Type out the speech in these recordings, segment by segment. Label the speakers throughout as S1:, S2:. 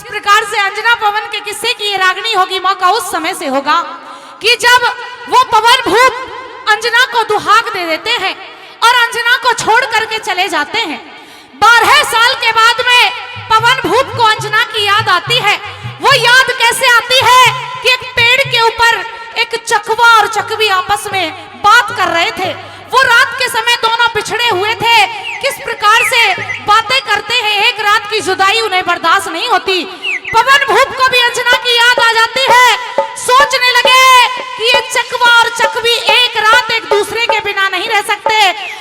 S1: किस प्रकार से अंजना पवन के किस्से की ये रागनी होगी, मौका उस समय से होगा कि जब वो पवन भूप अंजना को दुहाक दे देते हैं और अंजना को छोड़ करके चले जाते हैं। 12 साल के बाद में पवन भूप को अंजना की याद आती है। वो याद कैसे आती है कि एक पेड़ के ऊपर एक चकवा और चकवी आपस में बात कर रहे थे। वो रात के समय दोनों बिछड़े हुए थे, किस प्रकार से बातें करते हैं, एक रात की जुदाई उन्हें बर्दाश्त नहीं होती। पवन भूप को भी अंजना की याद आ जाती है। सोचने लगे कि ये चकवा और चकवी एक रात एक दूसरे के बिना नहीं रह सकते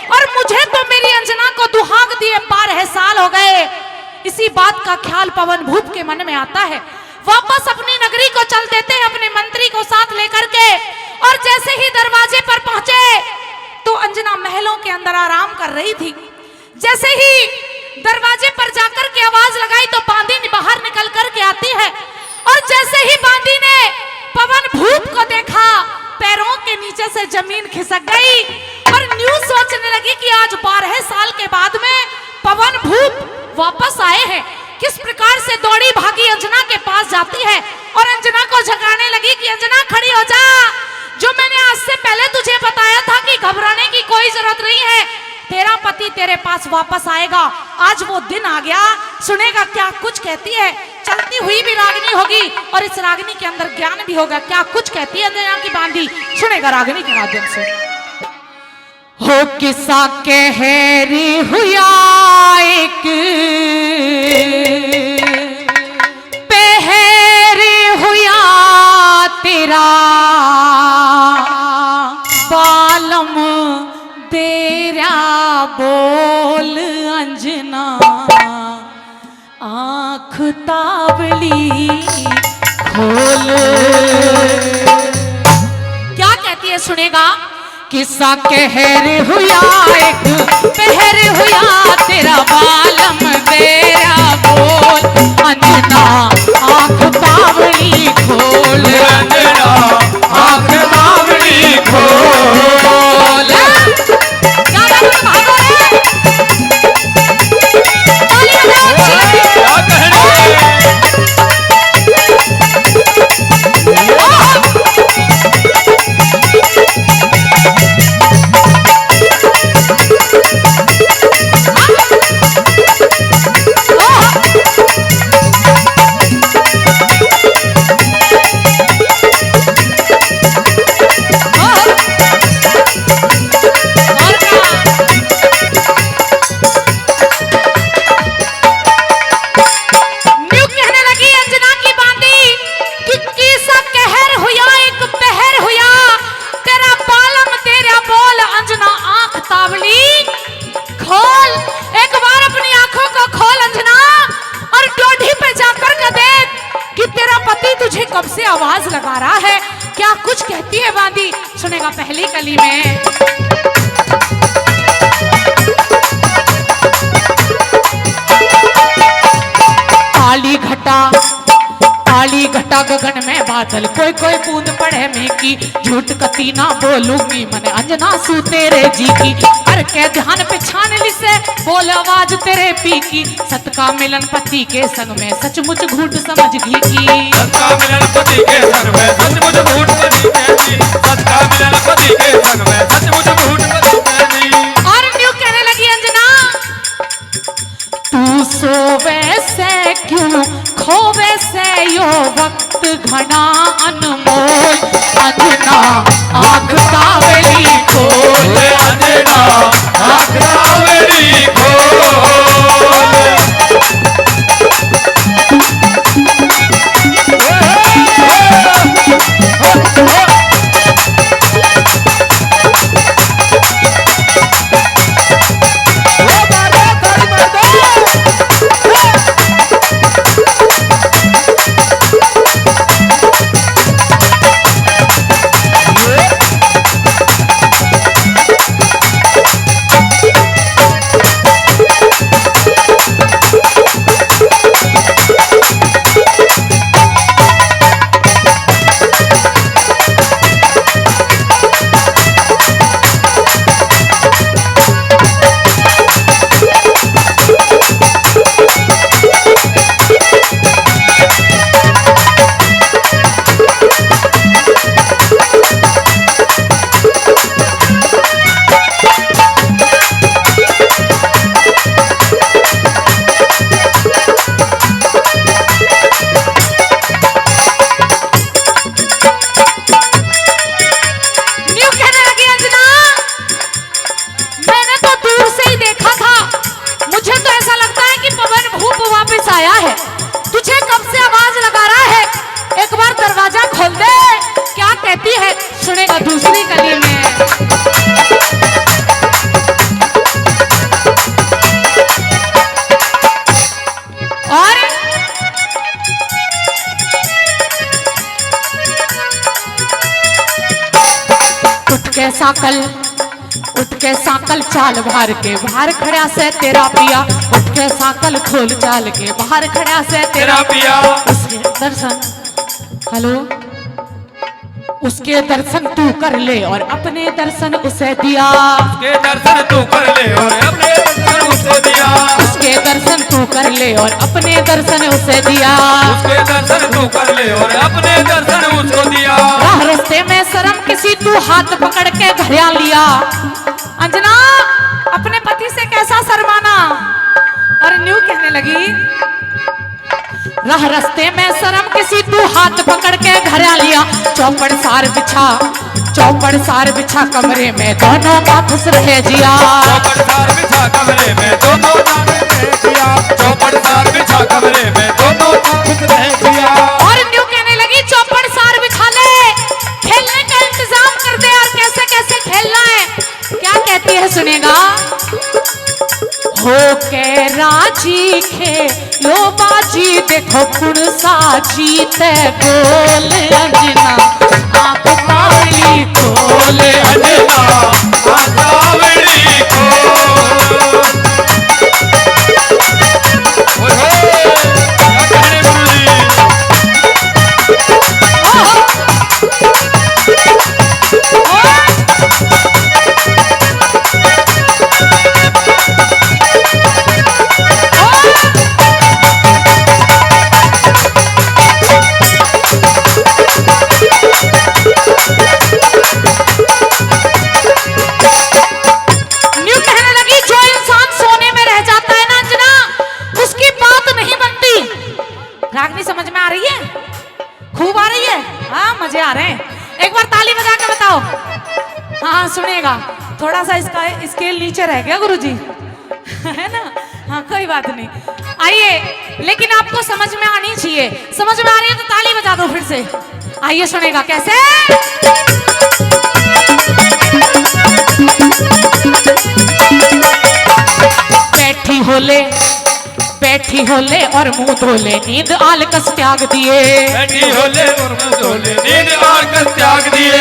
S1: और मुझे तो मेरी अंजना को दुहाक दिए 12 साल हो गए। इसी बात का ख्याल पवन भूप के मन में आता है। वापस अपनी नगरी को चल देते हैं अपने मंत्री को साथ लेकर के, और जैसे ही दरवाजे पर पहुंचे तो अंजना महलों के अंदर आराम कर रही थी। जैसे ही दरवाजे पर जाकर के आवाज लगाई तो बांदी बाहर निकल कर के आती है, और जैसे ही बांदी ने पवन भूप को देखा पैरों के नीचे से जमीन खिसक गई और न्यूज सोचने लगी कि आज 12 साल के बाद में पवन भूप वापस आए हैं। किस प्रकार से दौड़ी भागी अंजना के पास जाती है और अंजना को झकाने लगी कि अंजना खड़ी हो जा, जो मैंने आज से पहले तुझे बताया था कि घबराने की कोई जरूरत नहीं है, तेरा पति तेरे पास वापस आएगा। आज वो दिन आ गया, सुनेगा क्या कुछ कहती है। चलती हुई भी रागनी होगी और इस रागनी के अंदर ज्ञान भी होगा। क्या कुछ कहती है अंजना की बांदी, सुनेगा रागनी के माध्यम से। हो किस्सा कहरी हुआ एक पहर हुआ तेरा, बालम तेरा बोल अंजना आँख तावली खोल। क्या कहती है सुनेगा। किस्सा कहर हुआ एक पहर हुआ तेरा, बालम तेरा बोल अंजना आँख तावली खोल, अंजना आँख तावली खोल। कब से आवाज लगा रहा है, क्या कुछ कहती है बांदी, सुनेगा पहली कली में। काली घटा गगन में बादल, कोई कोई बूंद पड़े में की, झूठ कती ना बोलूंगी मन अंजना सू तेरे जी की। करके ध्यान पे छान लिसे बोल आवाज तेरे पी की, सत का मिलन पति के संग में सचमुच घूट समझ घी की। सत का मिलन पति के संग में सचमुच घूट समझ घी, सत का मिलन पति के संग में सचमुच घूट समझ घी। और न्यू कहने लगी अंजना, तू सोवे से क्यों खोवे से यो वक्त घना अनमोल, अंजना आँख तावली खोल, अंजना आँख तावली खोल। उठ के साकल चाल बाहर के बाहर खड़ा से तेरा पिया, उठ के साकल खोल चाल के बाहर खड़ा से तेरा पिया। उसके दर्शन, हेलो, उसके दर्शन तू कर ले और अपने दर्शन उसे दिया।
S2: उसके दर्शन तू कर ले और अपने दर्शन उसे दिया।
S1: उसके दर्शन तू कर ले और अपने दर्शन उसे दिया।
S2: उसके दर्शन तू कर ले और अपने दर्शन उसको दिया।
S1: राह रास्ते में शर्म किसी तू हाथ पकड़ के घर आ लिया। अंजना अपने पति से कैसा शर्माना, और न्यू कहने लगी, राह रास्ते में शर्म किसी तू हाथ पकड़ के घर आ लिया। चौपड़ सार बिछा कमरे में दोनों का खुश रहे जिया।
S2: चौपड़ सार बिछा कमरे में दोनों का खुश रहे जिया। चौपड़ सार बिछा कमरे में दोनों का खुश रहे जिया।
S1: और न्यू कहने लगी, चौपड़ सार बिछा ले, खेलने का इंतजाम कर दे और कैसे कैसे खेलना है। क्या कहती है सुनेगा, हो के राजी खेलो बाजी, देखो कौन सा जीते बोल। अंजना आंख काली खोल,
S2: अंजना आंख काली खोल। ओए हो, क्या कहने गुरुजी।
S1: रागनी समझ में आ रही है, खूब आ रही है, हाँ मजे आ रहे हैं। एक बार ताली बजा के बताओ। हाँ सुनिएगा, थोड़ा सा इसका स्केल नीचे रह गया गुरुजी है ना। हाँ कोई बात नहीं, आइए, लेकिन आपको समझ में आनी चाहिए। समझ में आ रही है तो ताली बजा दो फिर से। आइए सुनेगा कैसे। बैठी होले और मुंह धोले, नींद आलकस त्याग दिए।
S2: बैठी होले और मुंह धोले, नींद आलकस त्याग दिए।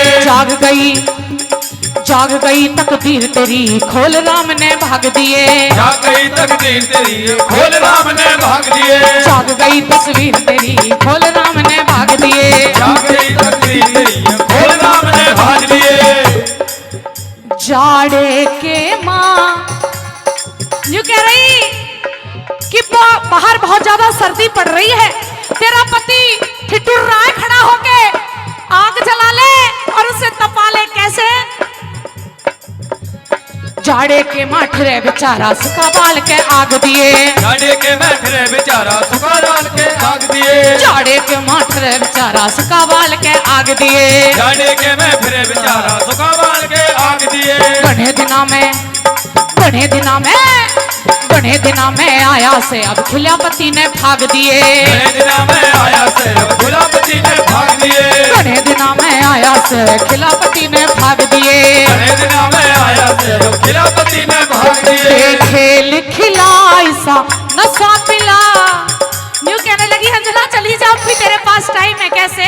S1: जाग गई तकदीर तेरी, खोल राम ने भाग दिए।
S2: जाग गई तकदीर तेरी, खोल राम ने भाग दिए।
S1: जाग गई तस्वीर तेरी, खोल राम ने भाग दिए।
S2: जाग गई तकदीर तेरी, खोल राम ने भाग दिए।
S1: जाड़े के माँ यूं कह रही कि बाहर बहुत ज्यादा सर्दी पड़ रही है, तेरा पति ठिठुर रहा है, खड़ा होके आग जला ले और उसे तपा ले। कैसे? जाड़े के माठरे बेचारा सुखा बाल के आग दिए।
S2: जाड़े के माठरे बेचारा सुखा बाल के आग दिए।
S1: जाड़े के माठरे बेचारा सुखा बाल के आग दिए।
S2: जाड़े के माठरे बेचारा सुखा बाल के आग दिए।
S1: बड़े दिना में आया से अब खिलापति ने भाग दिए।
S2: बड़े दिना में आया से अब खिलापति ने भाग दिए।
S1: बड़े दिना में आया से खिलापति ने भाग दिए।
S2: बड़े दिना में आया से अब खिलापति ने भाग दिए।
S1: खेल खिलाई सा नशा पिला, न्यू कहने लगी अंजना चली जा, भी तेरे पास टाइम है। कैसे?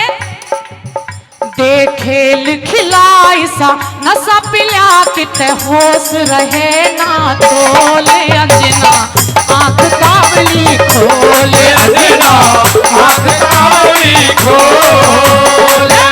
S1: दे खेल खिलाई सा नशा पिला, किते होश रहे ना तोले। अंजना आंख कावली खोले,
S2: अंजना आंख कावली खोले।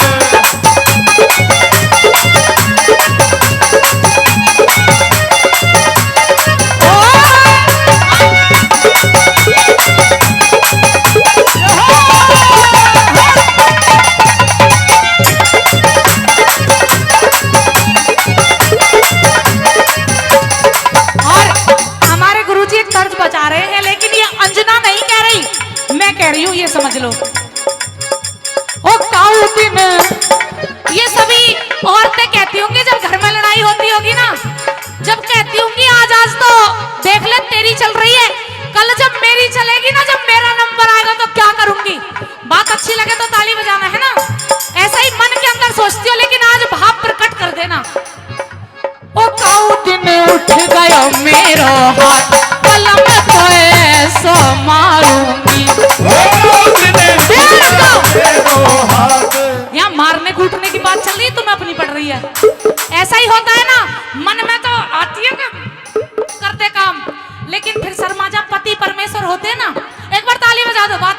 S1: बचा रहे हैं, लेकिन ये अंजना नहीं कह रही, मैं कह रही हूं, ये समझ लो। ओ काऊ दिन, ये सभी औरतें कहती होंगी जब घर में लड़ाई होती होगी ना, जब कहती होंगी आज तो देख ले तेरी चल रही है, कल जब मेरी चलेगी ना, जब मेरा नंबर आएगा तो क्या करूंगी। बात अच्छी लगे तो ताली बजाना है ना, ऐसा ही मन के अंदर सोचती हो, लेकिन आज भाव प्रकट कर देना। ओ काऊ दिन उठ गयो मेरो हाथ, कलम तो ऐसा मारूंगी। यहाँ मारने कूटने की बात चल रही है, तुम्हें अपनी पड़ रही है। ऐसा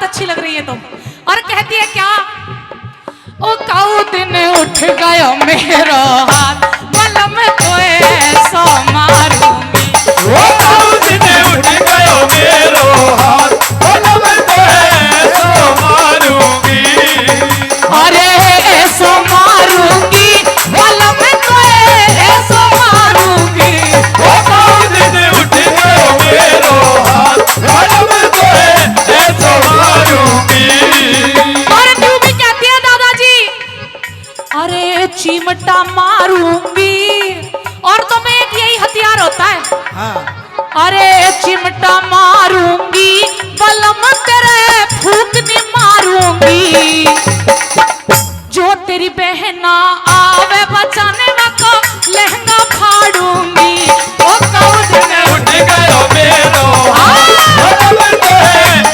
S1: बहुत अच्छी लग रही है तुम। और कहती है क्या, ओ काऊ दिन उठ गयो मेरा हाथ, बलम तो ऐसा मारूंगी।
S2: ओ काऊ दिन उठ गयो मेरो हाथ, बलम तो ऐसा मारूंगी।
S1: अरे ऐसा मारूंगी, बलम तो ऐसा मारूंगी।
S2: ओ काऊ दिन उठ गयो मेरो हाथ, बलम तो ऐसा मारूंगी।
S1: और तू भी कहती है दादाजी, अरे चिमटा मारूंगी। और तो में एक यही हथियार होता है।
S3: हाँ।
S1: अरे चिमटा मारूंगी, बलम तेरे फूकनी मारूंगी। जो तेरी बहना आवे बचाने को लहंगा फाड़ूंगी। ओ काऊ दिन
S2: उठ गयो मेरो हाथ, बलम तो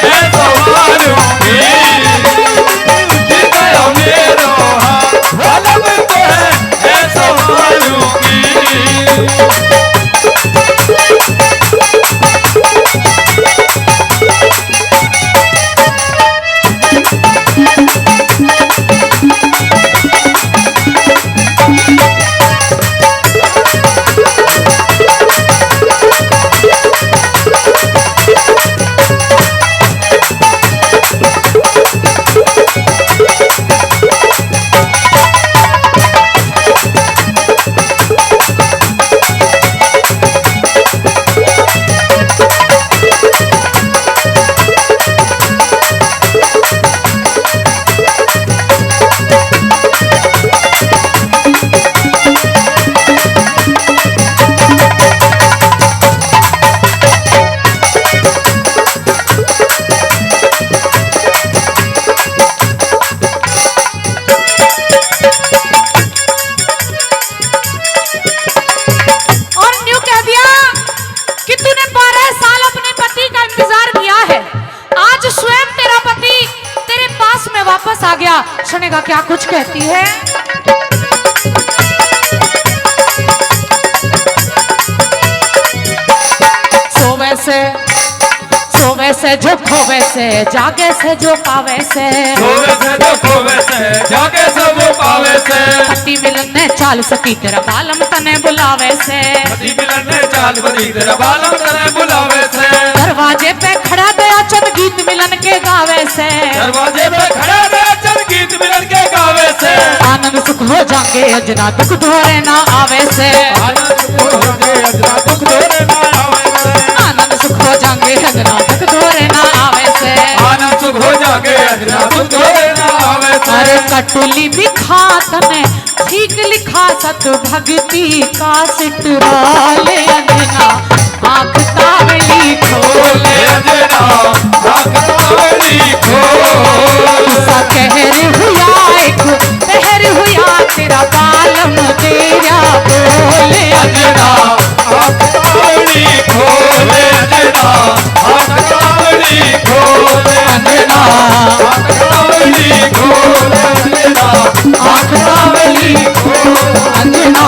S2: ऐसा मारूंगी। उठ गयो मेरो हाथ, बलम तो ऐसा मारूंगी।
S1: सुनेगा क्या कुछ कहती है। सोवे से जो खोवे से, जागे से जो पावे से,
S2: सोवे से जो खोवे से, जागे से वो पावे से।
S1: पति मिलन ने चाल सकी तेरा बालम तने बुलावे से,
S2: पति मिलन ने चाल बदी तेरा बालम तने बुलावे से।
S1: दरवाजे पे खड़ा गया चंद गीत मिलन के गावे से,
S2: दरवाजे पे खड़ा गया चंद गीत मिलन के गावे से।
S1: आनंद सुख हो जाके अजना दुख धोरे ना आवे से,
S2: आनंद सुख हो जाके अजना दुख धोरे ना आवे से।
S1: आनंद सुख हो जाके अजना दुख धोरे ना आवे से,
S2: आनंद सुख हो जाके अजना दुख धोरे ना आवे से।
S1: अरे कटुली भी खातने ठीक लिखा सत भक्ति का सिटराले अजना आँख तावली खोले
S2: अजना आँख तावली खोले।
S1: सा कहर हुआ एक पहर हुआ तेरा बालम तेरा बोले
S2: अजना आँख तावली खोले। अजना आँख तावली खोले।
S1: अजना
S2: आँख तावली खोले। अजना
S1: आँख तावली खोले। अजना